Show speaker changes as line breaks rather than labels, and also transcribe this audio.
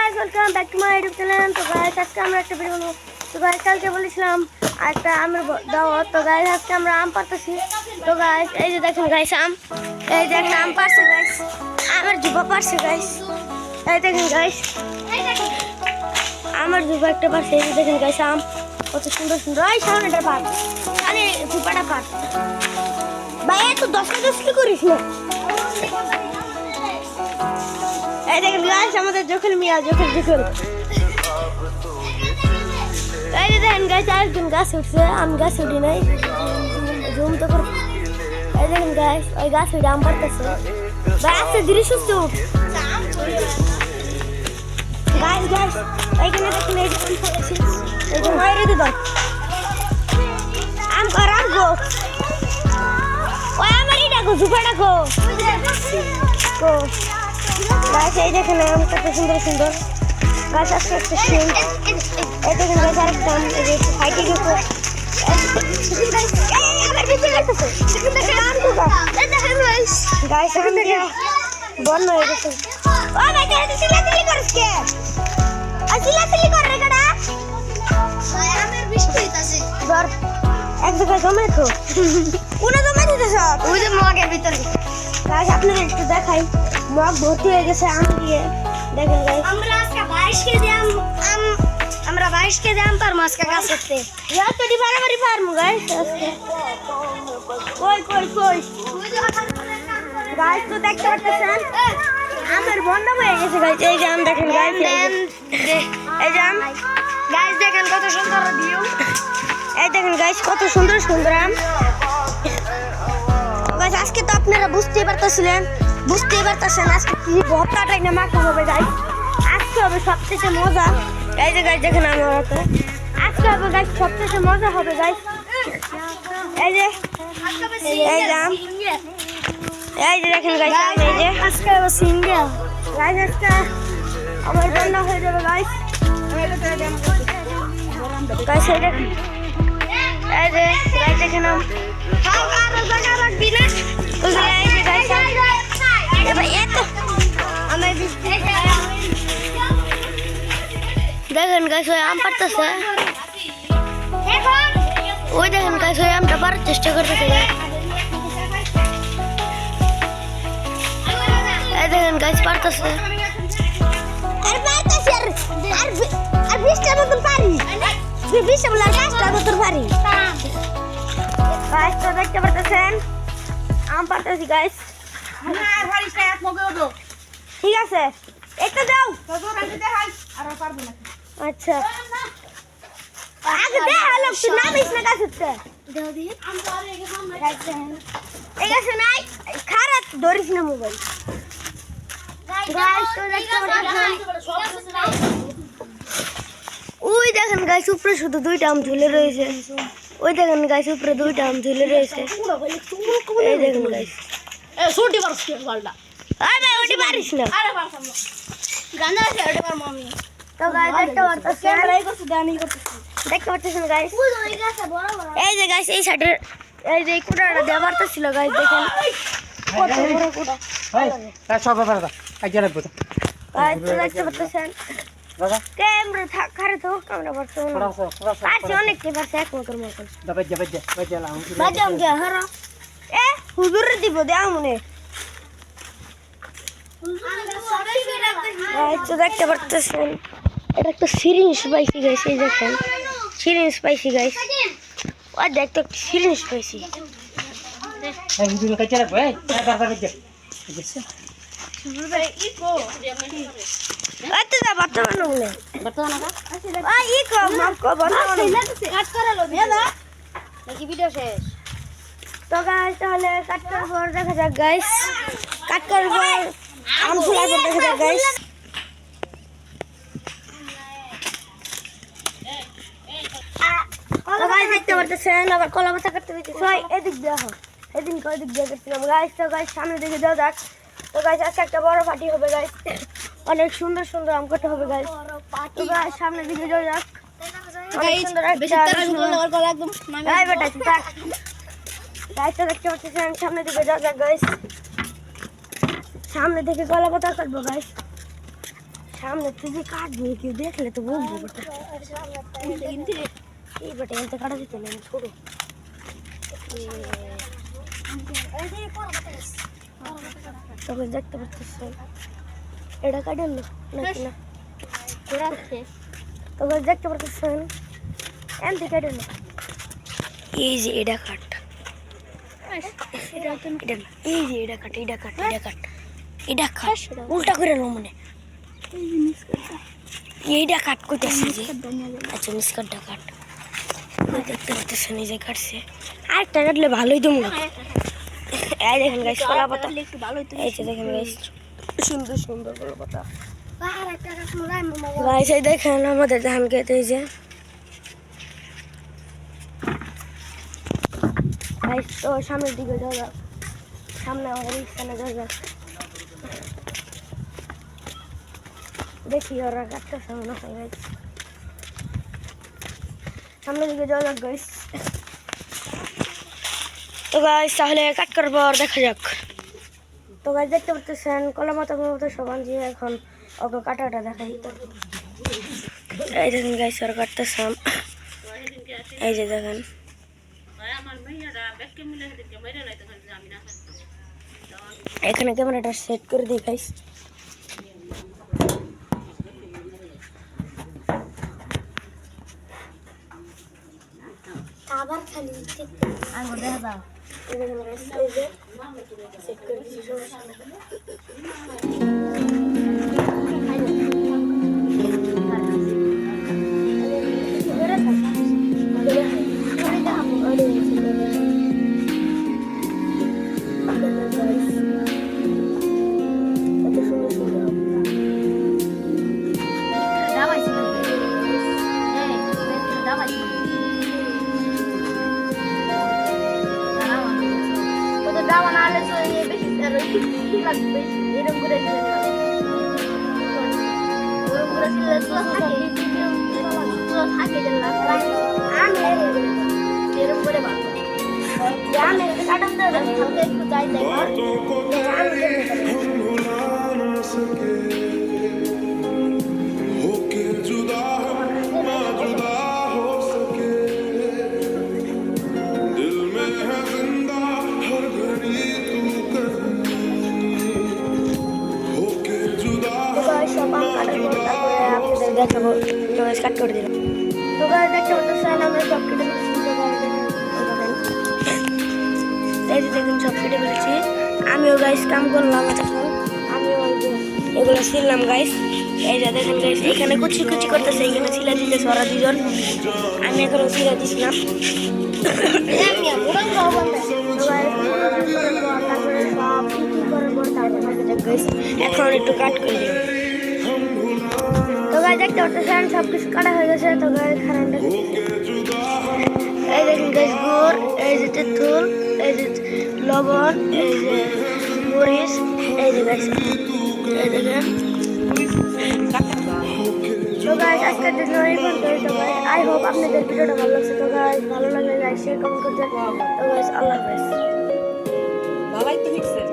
Guys welcome back to my YouTube channel. তো guys আজকে আমরা একটা ভিডিও বানাবো। তো গাইস কালকে বলেছিলাম একটা আমের দাওয়াত। তো গাইস আজকে আমরা আম পাড়তেছি। তো গাইস এই যে দেখেন গাইস আম, এই যে একটা আম পাড়ছে গাইস, আমার জুবা পাড়ছে গাইস, এই দেখেন গাইস আমার জুবা একটা পাড়ছে। এই যে দেখেন গাইস আম কত সুন্দর সুন্দর। এই সামনেটা পাড়, মানে জুবাটা পাড় ভাই, এত 10 কি করিস না। এই দেখেন গাইস আমাদের জখল মিয়া, জখল এই যে দেখেন গাইস আরেকজন গাছ উঠছে, আমি গাছ উঠি নাই, জুম তো করে। এই দেখেন গাইস ওই গাছ উঠে আম পাড়তেছে ভাই, আস্তে ধীরে সুস্থ উঠ গাইস। গাইস এইখানে দেখেন এই যে আম পাড়তেছে, এই যে হয় রে দাও আম কর আম গো, ওই আমার এটা গো জুপাটা গো গো গাইস। এই দেখেন আম কত সুন্দর সুন্দর গাছ, আস্তে আস্তে শুন। এই দেখেন গাছ আরেকটা আম, এই যে হাইটে গেছে আমার বেশি লাগতেছে গাইস, এখন থেকে বন্ধ হয়ে গেছে। ও ভাই কেন তুই চিল্লাচিল্লি করিস কে? আর চিল্লাচিল্লি কর রে কাটা ভাই, আমার বৃষ্টি হইতাছে। ধর এক জায়গায় জমে তো কোন জমে দিতেছ ওই যে মগের ভিতরে। গাইস আপনাদের একটু দেখাই, মগ ভর্তি হয়ে গেছে আম দিয়ে। দেখেন গাইস আমরা আজকে 22 কেজি আম আমরা 22 কেজি আম পারবো আজকে গাছ করতে। এতটি বাড়াবাড়ি পারবো গাইস আজকে। কই কই কই গাইস তো দেখতে পাচ্ছেন আমের বন্যা হয়ে গেছে গাইস। এই যে আম দেখেন গাইস, এই যে আম গাইস দেখেন কত সুন্দর ভিউ। এই দেখেন গাইস কত সুন্দর সুন্দর আম গাইস। আজকে তো আপনারা বুঝতেই পারতেছেন আজকে কি ভর্তাটাই না মাখা হবে গাইস। আজকে হবে সবথেকে মজা। এই যে গাইস দেখেন আমার হাতে আজকে হবে গাইস সবথেকে মজা হবে গাইস। এই যে এই আম, এই যে দেখেন গাইস এই যে আজকে হবে সিঙ্গা গাইস। আজকে আমার রান্না হয়ে যাবে গাইস। গাইস এই দেখেন, এই যে গাইস দেখেন আম আরো জায়গা রাখবি না। এই যে গাইস এবার এত আমার দেখেন গাইস ওই আম পাড়তেছে, ওই দেখেন গাইস ওই আমটা পাড়ার চেষ্টা করতেছে। এই দেখেন গাইস পাড়তেছে, আর পাড়তেছে আর 20টার মতন পারি, 20টা বলে 5টার মতন পারি গাইস। তো দেখতে পারতেছেন আম পাড়তেছি গাইস। না পারিস না, এক মগে দাও, ঠিক আছে একটা দাও তো রাখতে দেখাই আর পারবো না। আচ্ছা আগে দেখালো তুই নামিস না গাছতে দাও দি আম তো আর এগে সামনে রাখছেন। এই গাছে নাই খারাপ ধরিস না মোবাইল গাইস। তো দেখতে পাচ্ছেন ওই দেখেন গাইস উপরে শুধু 2টা আম ঝুলে রয়েছে, ওই দেখেন গাইস উপরে 2টা আম ঝুলে রয়েছে। এই দেখেন গাইস এ ছুটি পারছ কি বলটা, আরে ভাই ওটি পারিস না, আরে পারছাম না গানা আছে ওটি পার মামি। তো গাইস দেখতে পাচ্ছেন ক্যামেরাই করতে দানি করতে দেখতে পাচ্ছেন গাইস। ওই গাছে বড় বড় এই যে গাইস এই সাইডে এই যে কুড়াটা দেওয়ারটা ছিল গাইস। দেখেন কত বড় কুড়া ভাই, তা সব ব্যাপার দা আগে লাগবে তো গাইস। তো দেখতে পাচ্ছেন দাদা ক্যামেরা থাকারে তো ক্যামেরা করতে থোড়া সা আছে অনেক কি পারছে এক মকর মকর দাবা বাজে লাউ বাজাম কে হারা এ হুজুর দিব দাও মনে গাইস। তো দেখতে পাচ্ছেন এটা একটা সিরিঞ্জ পাইছি গাইস, এই দেখেন সিরিঞ্জ পাইছি গাইস। ওই দেখতে একটা সিরিঞ্জ পাইছি। এই হুজুর কাছে রাখবে এই বারবার বাজে বুঝছ হুজুর ভাই ই কো আতে দা বর্তমান বলে বর্তমান না আ ই কো মার কো বর্তমান কাট করে লো দাদা নাকি ভিডিও শেষ। তো গাইস তাহলে কাট করার পর দেখা যাক গাইস, কাট করার পর আম ফুলার পর দেখা যাক গাইস। তো গাইস দেখতে পাচ্ছেন আবার কলা পাতা কাটতে দিতেছে ভাই, এদিক দিয়ে হোক এদিন কয় দিক দিয়ে করছিলাম গাইস। তো গাইস সামনে দিকে যাওয়া যাক। তো গাইস আজকে একটা বড় পার্টি হবে গাইস, অনেক সুন্দর সুন্দর আম কাটা হবে গাইস। তো গাইস সামনের দিকে যাওয়া যাক। গাইস বেশি তাড়াতাড়ি করলে আর গলা একদম গাই বেটা থাক গাইস। তো দেখতে পাচ্ছেন সামনের দিকে যাওয়া যাক গাইস, সামনে থেকে কলা পাতা কাটবো গাইস। সামনে থেকে কাটবে কেউ দেখলে তো বলবো এই বেটা এতে কাটা দিতে নেই ছোট তবে দেখতে পাচ্ছিস এটা কাটেন নাকি না তবে দেখতে পাচ্ছেন এমনি কাটেন না এই যে এটা কাট এই যে এটা কাট এটা কাট এটা কাট এটা কাট উল্টা করে নো মনে এইটা কাট করতেছে যে আচ্ছা মিসকাটটা কাট দেখতে পাচ্ছেন এই যে কাটছে আরেকটা কাটলে ভালোই তো মনে এই দেখেন গাইস কলা পাতা একটু ভালোই তো এই যে দেখেন গাইস সুন্দর সুন্দর কলা পাতা গাইস এই দেখেন আমাদের ধান খেতে এই যে গাইস তো সামনের দিকে যাওয়া যাক সামনে আমাদের স্থানে যাওয়া যাক দেখি ওরা কাটতেছে মনে হয় গাইস সামনের দিকে যাওয়া যাক গাইস তো গাইস তাহলে কাট করার পর দেখা যাক তো গাইস দেখতে পাচ্ছেন কলা মাথা মতো সবান দিয়ে এখন ওকে কাটাটা দেখাই এই দেখেন গাইস ওরা কাটতেছে এই যে দেখেন এখানে ক্যামেরাটা সেট করে দিই গাইস আবার খালি আঙ্গুর দেখা দাও সেট করে দিছি দেখাবো তো কাট করে দিলাম তো গাইস দেখতে পাচ্ছেন আমরা সব কেটে ফেলেছি এই যে দেখুন সব কেটে ফেলেছি আমিও গাইস কাম করলাম এখন আমিও এগুলো ছিলাম গাইস এই যে দেখেন গাইস এখানে কুচি কুচি করতেছে এখানে ছিলা দিতেছে ওরা দুজন আমি এখনো ছিলা দিছিলাম এখন একটু কাট করে দিলাম তো গাইস দেখতে পাচ্ছেন সব কিছু কাটা হয়ে গেছে তো গাইস খারাপটা এই দেখুন গাইস গুড় এই যে তেঁতুল এই যে লবণ এই যে মরিচ এই যে গাইস এই দেখেন তো গাইস আজকের জন্য এই পর্যন্ত গাইস আই হোপ আপনাদের ভিডিওটা ভালো লাগছে তো গাইস ভালো লাগলে লাইক শেয়ার কমেন্ট করতে তো গাইস আল্লাহ হাফেজ
বাবাই তো লিখছে